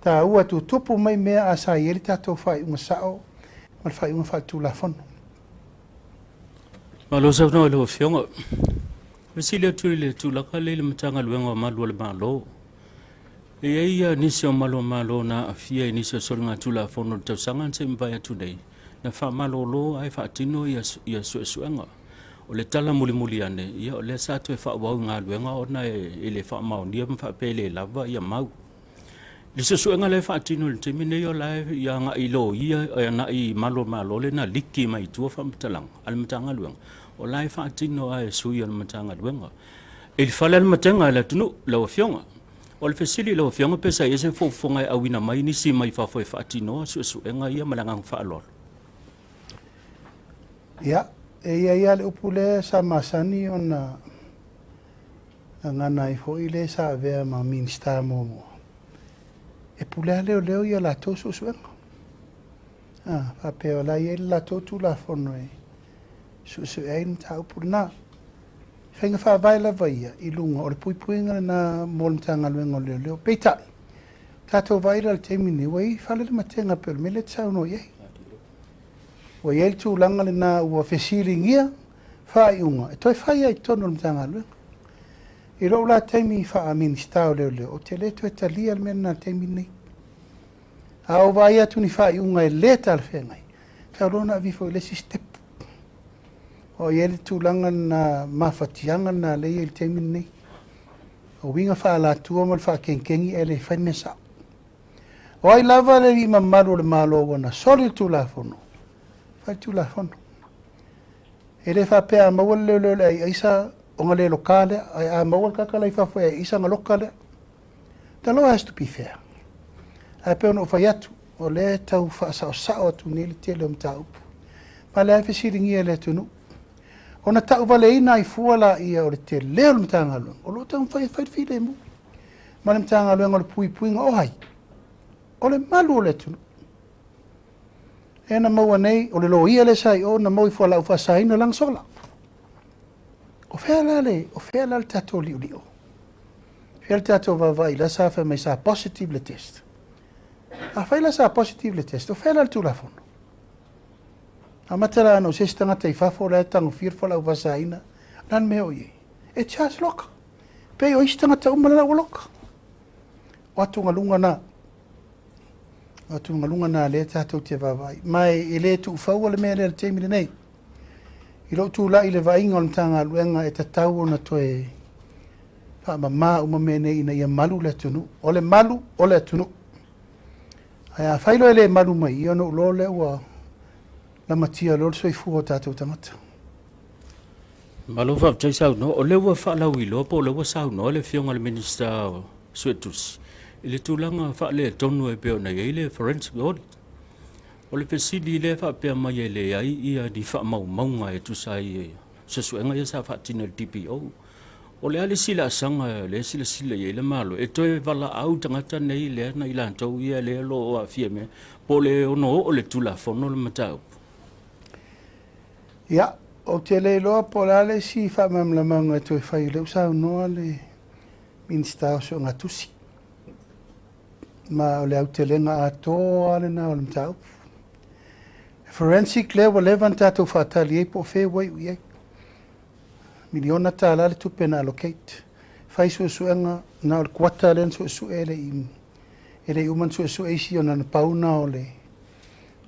ta ua tu tupu mai mea a sa ieri tatou fai unga sao, mal fai unga fai tu la fono. Malo sa no lo fionga. FESILI tu le tu la kale le matanga luenga malo le malo. E ia nisi o malo na afia nisi o solnga tu la fono tau sangan se mbaya today. Na fa malo lo ai fa tino ia suenga. O le tala muli ane ia o le sa tu e fa wau nga luenga ona e le fa mau ni fa pele lava ia mau. Le suenga le fa tino le temine yo live ia nga ilo ia na i malo le na liki mai tu fa mtalang al mtanga luenga. O lai fa tino ai sui al mtanga luenga. E fa le mtanga la tunu lo fionga. O le FESILI lo fionga pesa ia se fofonga awina mai ni si mai fa foi fa tino suenga ia malanga fa lol. Ia ia le upule sa masani ona ngana i foi le sa vea ma minsta mo. E pule leo ia la to suenga. Fa pe la ia la to tu la fono e. Suenga ta upuna. Fenga fa vai la vai i lunga o le puipuinga na molmtanga luenga leo peita. Tato vai la temini wai fale le matenga per mele tsau no ye. O ye tu langa le na ua FESILI ngia fa iunga. E toi fai ai tono mtanga luenga. I lo la temi fa a ministao leo o te leto e talia al mena temi nei. A o vai atu ni fa iunga e leta al fengai. Ka rona vifo i lesi step. O ye tu langa na mafatianga na le il temi nei. O winga fa la tua mal fa kenkengi ele fai mesa. O ai lava le ima malu le malo wana soli tu la fono. Fai tu la fono. Ele fa pe a mawal le isa onga le lokale a mawal kakala i fa foi isa nga lokale. The law has to be fair. A pe ono fa yatu o le tau fa sa o tu ni le tele mtau. Pa le FESILI ngia le tunu. Ona tau vale ina i fuala ia o le te leo le mtanga luenga. O lo tau fai file mu. Ma le mtanga luenga o le puipuinga o hai. O le malu o le tunu. E na maua nei, o le lo ia le sai o na mau i fuala u fasaina lang sola. O fea le tato li o. Fea le tato vavai la sa fa mai sa positive le test. A fai la sa positive le test. O fea le tu la fono. A matara ano se stanga te fafo la tango firfola u vasaina nan me o ye. E chas loka. Pe o istanga ta umala o loka. O atu ngalunga na le tatou te vavai. Mai e le tu ufaua le mea le teimi le nei. I lo tu la i le vainga o le tanga luenga e tatau o na toe wha mama uma me nei ina ia malu le tunu. O le malu o le tunu. Ai a whailo ele maru mai, i ono ulo le ua la matia lor soi fuho tātou tangata. Malo fa tai sau no o le wa fa la wi lo po le wa sau no le fionga le minister Swetus. Ile tulanga fa le tonu e pe na ile forensic audit. O le FESILI le fa pe mai le ai ia di fa mau maunga e tu sai se suenga ia sa fa tina DPO. O le ale sila sanga le sila ia le malo e toe vala au tangata nei le na ila tau ia le lo o afieme po le ono o le tula fono le matau. Ia, o te le loa po le ale si fa mamlamanga e toe whai leu sau noa le minister o so ngatusi. Ma o le au te lenga a tō ale na o le matau. Forensic level levan tātou whātali e po whē wai ui e. Miliona tāla le tupe na allocate. Whai suenga na o le kuata len suele i uman sue isi o na pauna o le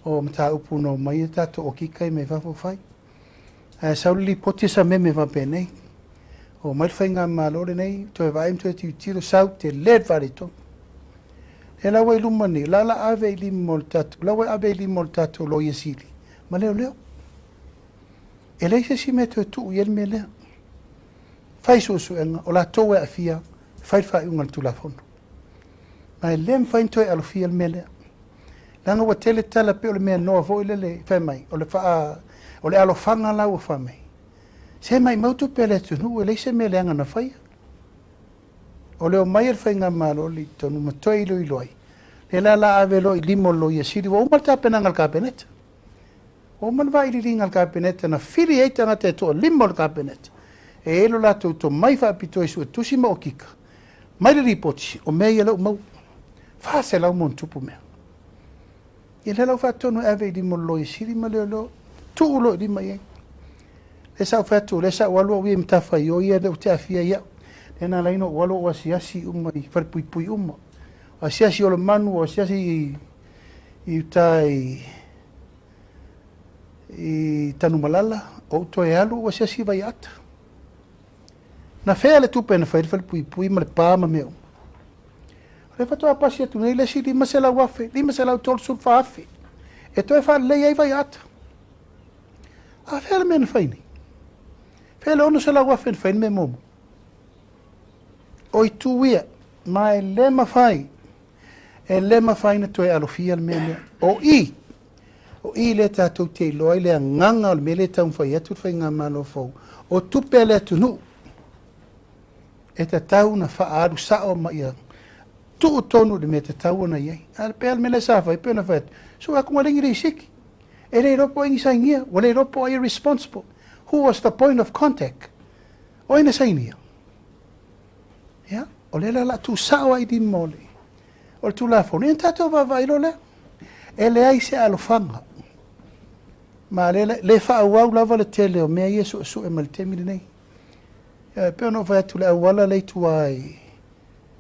o matau puno mai tātou o kikai me whafo whai. Sauli poti sa me vape nei. O mai whainga malore nei, toi vaim toi tiro sau te led varito. E lawa i luma ni, lala ave i limol tatu, lawa ave i limol tatu lo yesili. Ma leo. E leise si me toi tuu yel me lea. Fai suenga, o la towe a fia, fai ungal tu la fono. Ma e lem fai toi alo fia me lea. Langa wa tele tala pe o le mea noa vo ilele, fai mai, o le faa, o le alo fanga lau fa mai. Se mai mautu pele tu nu, e leise me leanga na fai. O leo mai el whainga malo li tonu matoi lo i loi. Le la ave lo i limo lo i asiri, wa umal ta penanga al kapeneta. O umal va i ringa al kapeneta na fili eita nga te toa limo al kapeneta. E elo la to mai fa pito isu e tusi ma o kika. Mai le ripoti, o mea i lau mau. Fa se lau mon tupu mea. I le lau fa tonu ave i limo lo i asiri ma leo lo. Tu ulo i lima i. Le sa fatu, le sa walua ui mtafa i o ia le ute afia ia. Ena laino walo o asiasi uma i farpui uma. Asiasi o le manu o asiasi i utai i tanu malala o toi alu o asiasi vai ata. Na fea le tupe na farpui ma le pāma meo. Le fatu a pasi atu nei le si lima se la wafe, lima se la utol sulfa afe. E toi fa lei ai vai ata. A fea le mena faini. Fea le ono se la wafe faini me momo. O i tuia, ma e lema fai na toe alofia le mele. O i le tātou te iloa i le nganga o le mele taun fai atu fai ngā malo fau. O tupe le atu nu. E ta tau na faa aru sao ma ia. Tu tonu le me te tau na iei. Al pe al mele sa fai, pe na fai atu. So a kunga ringi rei siki. E rei ropo ingi sa ingia, o rei ropo ai responsible. Who was the point of contact? O ina sa ingia. Ya, o le la tu sawa i di mole. O tu la fone, en tato va vai lo le. E le ai se alofanga. Ma le fa au lava le tele o mea yesu su e mal temi nei. Ya, pe no vai tu le wala le tu ai.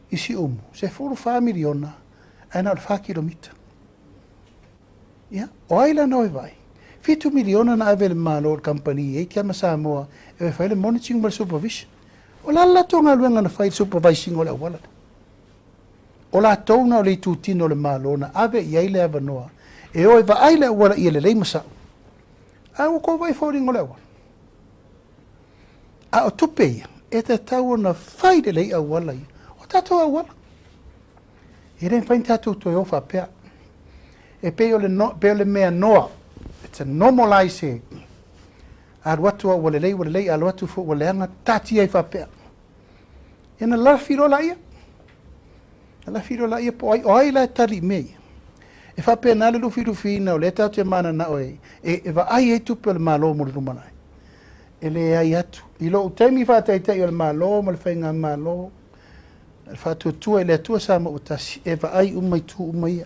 Isi se furu fa miliona, ana fa kilomita. Ya, o ai la noi vai. Fitu miliona na ave le malo company e kia Samoa e fa le monitoring mal supervision. O la la tonga luenga na fai supervising o le wala. O la tona o le tutino le malona, ave i aile ava noa. E o eva aile wala i le leimasa. A o ko vai fauring o le wala. A o tupeia, e te tau na fai de lei a wala i. O tato a wala. E ren fain tato to ofa pea. E pe o le mea noa. It's a normalizing. Wale lei, al watu fo wale anga tati ai whapea. Ena la firo la ia. La firo la ia po ai, o ai la tali mei. E whapea nale lufi na o le tau te mana na oe. E va ai e tupe o le malo mo le rumanai. E le ai atu. I lo utaimi whātaitai o le malo, ma le whainga malo. Le whātua e le atua sa ma utasi. E va ai umai tu umai ia.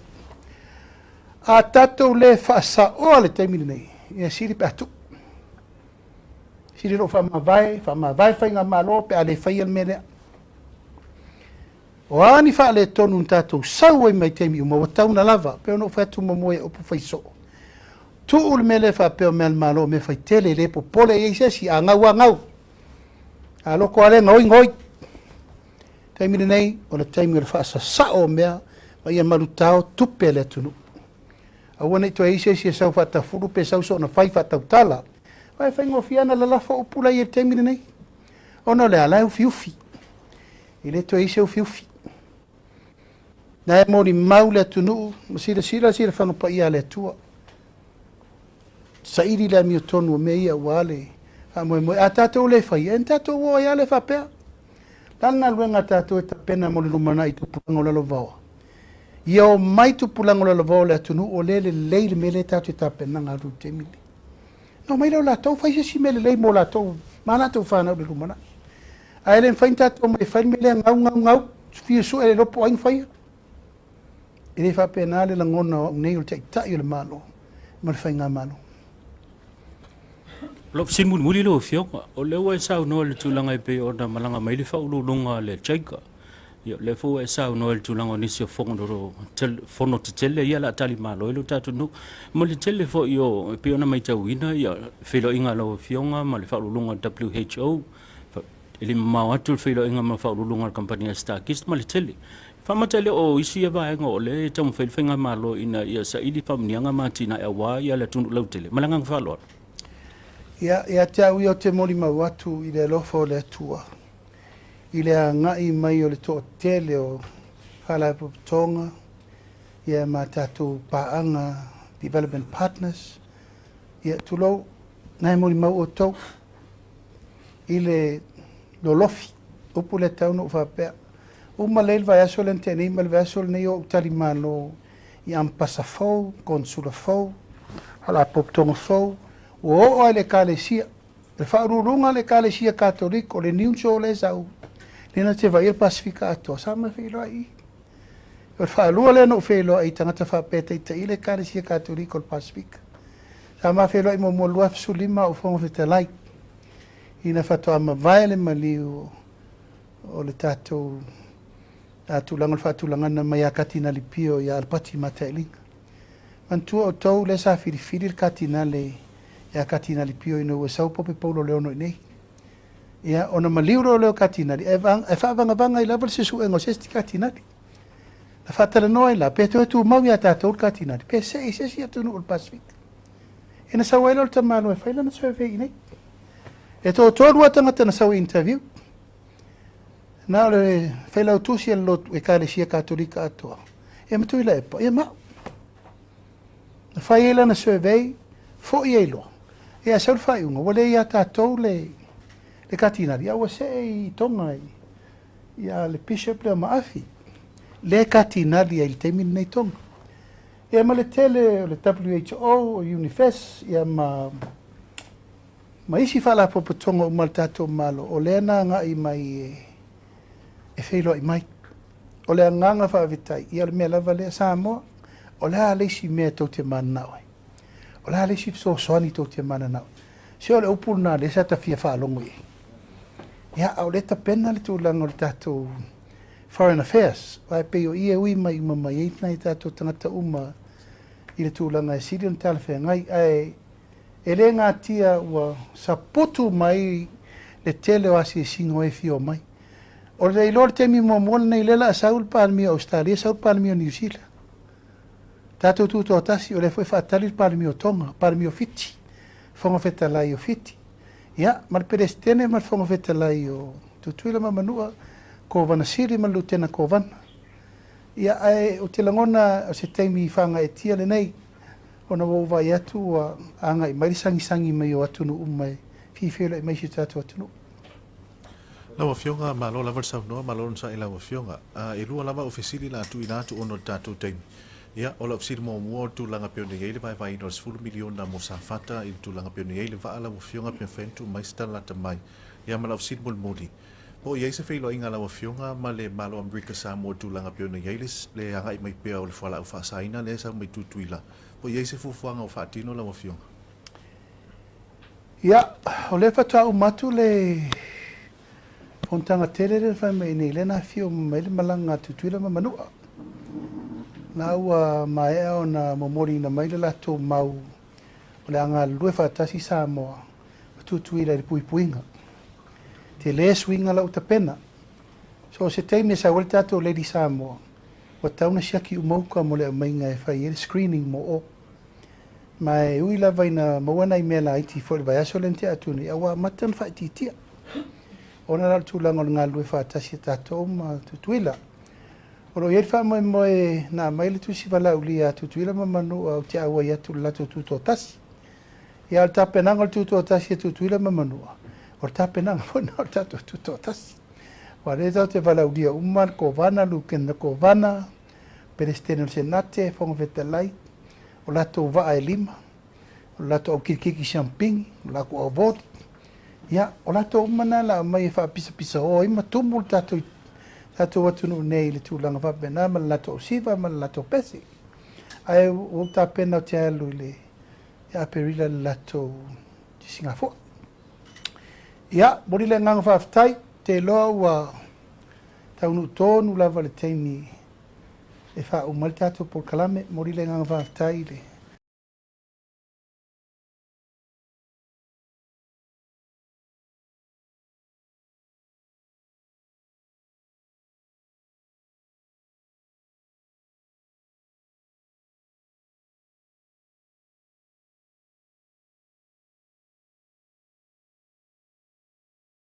A tatou le whaasa o le taimini nei. Ia siri pe atu. Siri ro whamawai whainga malo pe a le whaia mele. O ani wha le tonu tātou sau ai mai teimi uma wa tauna lava. Pe ono whatu mamoe opu whaiso. Tu ul mele wha peo mel malo me whai tele le po pole e si a ngau. A loko ale ngoi. Taimini nei o le taimi o le whaasa sao mea. ma ia malutao tupe le tunu aua nei toe ise sia sau faatafulu pe sau so na fai faatautala vai faigofiana lalafa upula ia le taimi lenei ona o le alae ufiufi i le toe ise ufiufi na e molimau le atunuu ma silasila sila fagapaia a le atua saʻili le amiotonu o mea ia ua ale faamoemoe a tatou le faia e na tatou ua ia le faapea lana luega tatou e tapena mo le lumanaʻi tupulaga o le alovao ia o mai tupulaga o le alovao le atunuu o lē lelei le mea lē tatou e tapenaga alu temili no mai lau latou faisesi me lelei mo latou ma latou fanau le lumanaʻi ae le faini tatou mai fai me le agau fiasua e le lopo aiga faia e lē faapena le lagona o nei o le taʻitaʻi o le malo ma le faiga malo Lo sin muli lo fioga o le wa sa no le tulanga e pe o na malanga mai le fa ulunga le chaika yo le fo e sa no le tulanga ni se fongo ro tel fono te tele ia la tali malo lo tatu no mo le tele fo yo pe ona mai tawina ya felo inga lo fionga ma le fa ulunga WHO ele ma atu felo inga ma fa ulunga company Starkist ma le tele fa matele o isi e va ngo le tam fel fenga malo ina ia sa ili pam nianga matina e wa ia le tunu lo tele malanga fa lo ia te au i o te molimau atu i le alofa o le atua i le agaʻi mai o le toʻatele o falaepopotoga ia ma tatou paaga development partners ia tulou na e molimau o tou i le lolofi upu le tauna o faapea uma lei le vaeaso le tenei ma le vaeaso lenei o talimālo i ampasa fou konsula fou falaepopotoga fou o ai le kalesia le faarurunga le kalesia katoliko le niunso le sau lena te vai il pasifika ato sa ma filo ai o faalua le no filo ai tangata fa pete te ile kalesia katoliko le pasifika sa ma filo ai mo lua sulima o fo fe telai ina fato ama vai le maliu o le tato atu langal fatu langana mai akatina lipio ya alpati matailinga mantu o tau le sa fili katina le ia katina li pio ina ua sau pope paulo leo no nei ia ona maliuro leo katina li e whaavanga i lava le sesu engo sesti katina li la whatara noa la pe te tu mau ia tātou katina li pe se si atunu ul Pacific ina sau ailo le tamalo e whaila na survey i nei e tō tōrua tangata na sau interview na le whaila utusi e lotu e kālesia katolika atoa e matu ila epa e mau na whaila na survey fo i eilo ia sau fai unga wale ia tātou le katina ia wa se i tonga ia le bishop le maafi le katina ia il temi nei tonga ia ma le tele le WHO o UNIFES ia ma isi fala popotonga o mal tātou malo o le nga i mai e feilo i mai o le nganga whaavitai ia le mea lava le Samoa o le a leisi mea tau te manau o la le sip so soani to te mana na se o le upuna le sa ta fia fa longo ia au le ta pena le tu lango tato foreign affairs vai pe o ia ui mai mama i nei tato tangata uma i le tu langa Syrian talfe ngai ai ele nga tia wa saputu mai le tele o asi singo e fio mai o le lor temi mo mo nei le la saul palmi Australia saul palmi New Zealand tato tu to tasi o le foi fatali para mio tonga para mio fiti fonga feta lai o fiti ia mal perestene mal fonga feta lai o tutuila mamanua ko vana siri mal lutena ko vana ia ai o te langona o se taimi fanga e tia le nei ona wo vai atu anga i mai sangi mai o atu no umai fifela mai si tato atu no la Afioga malo la versa no malo sa ila Afioga e lua lava o FESILI la tu ina tu ono tato taimi ia o la ofisiri mo tu langa pe ni ele vai vai no 10 milion na mo safata i tu langa pe ni ele va ala Afioga pe fentu mai stala ta mai ia ma la ofisiri mo modi o ia se felo inga la Afioga ma le malo America sa mo tu langa pe ni ele le anga i mai pe o le fala o fasaina le sa mai tutuila o ia se fufuanga o fatino la Afioga ia o le fata o matu le fontanga tele le fa mai ni le na fio mai le malanga tutuila ma manua na ua mai o na momori na mai le lato mau o le anga lue fatasi Samoa tutuila le puipuinga te le swinga la utapena so se teime sa wale tato Lady Samoa Wa tauna siaki umauka mo le mainga e whai ele screening mo o. Mai ui la vaina mawana I mea la iti fo le vai aso lente atuni. Awa matan whai titia. Ona la tūlanga o ngā lue whātasi tātou ma tutuila. Oro ieri wha moe nā maile tusi wala uli a tutuila ma manu au te awa i atu lato tuto tasi. Ia al tapenanga o tuto tasi e tutuila ma manua. O tapenanga fona o tato tuto tasi. Wa re tau te wala uli a umar ko vana luken na ko vana. Perestene o senate fonga vetalai. O lato waa e lima. O lato au kirikiki champingi. O lato au voti. Ia, o lato umana la mai wha pisa o ima tumu tato watu no nei le tūlanga whapena ma lato o siva ma lato pesi. Ai o ta pena o te alu le ia perila lato di Singapore. Ia, mori le nganga whaftai te loa ua taunu tōnu lava le teimi e wha umal tato por kalame mori le nganga whaftai le